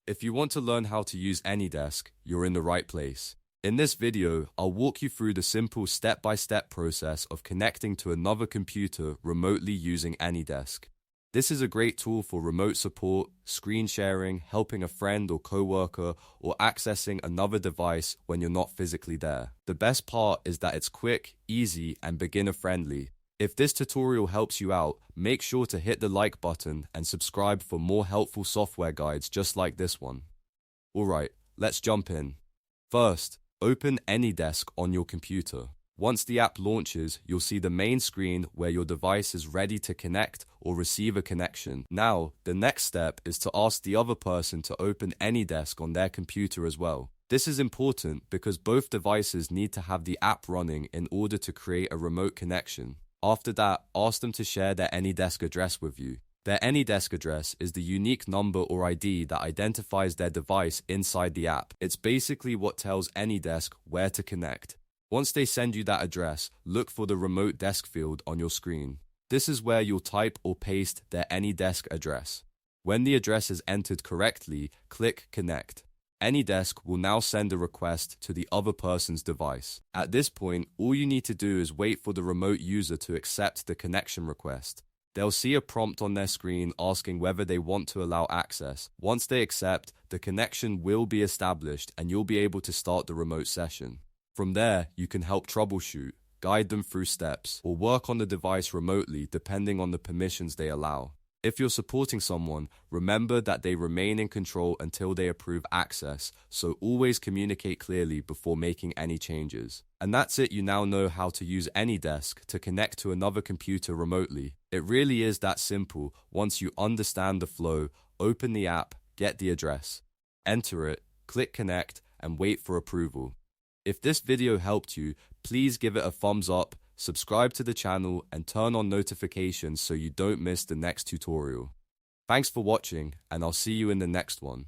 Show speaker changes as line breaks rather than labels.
If you want to learn how to use AnyDesk, you're in the right place. In this video, I'll walk you through the simple step-by-step process of connecting to another computer remotely using AnyDesk. This is a great tool for remote support, screen sharing, helping a friend or coworker, or accessing another device when you're not physically there. The best part is that it's quick, easy, and beginner-friendly. If this tutorial helps you out, make sure to hit the like button and subscribe for more helpful software guides just like this one. Alright, let's jump in. First, open AnyDesk on your computer. Once the app launches, you'll see the main screen where your device is ready to connect or receive a connection. Now, the next step is to ask the other person to open AnyDesk on their computer as well. This is important because both devices need to have the app running in order to create a remote connection. After that, ask them to share their AnyDesk address with you. Their AnyDesk address is the unique number or ID that identifies their device inside the app. It's basically what tells AnyDesk where to connect. Once they send you that address, look for the remote desk field on your screen. This is where you'll type or paste their AnyDesk address. When the address is entered correctly, click Connect. AnyDesk will now send a request to the other person's device. At this point, all you need to do is wait for the remote user to accept the connection request. They'll see a prompt on their screen asking whether they want to allow access. Once they accept, the connection will be established and you'll be able to start the remote session. From there, you can help troubleshoot, guide them through steps, or work on the device remotely depending on the permissions they allow. If you're supporting someone, remember that they remain in control until they approve access, so always communicate clearly before making any changes. And that's it, you now know how to use AnyDesk to connect to another computer remotely. It really is that simple. Once you understand the flow, open the app, get the address, enter it, click Connect, and wait for approval. If this video helped you, please give it a thumbs up, subscribe to the channel, and turn on notifications so you don't miss the next tutorial. Thanks for watching, and I'll see you in the next one.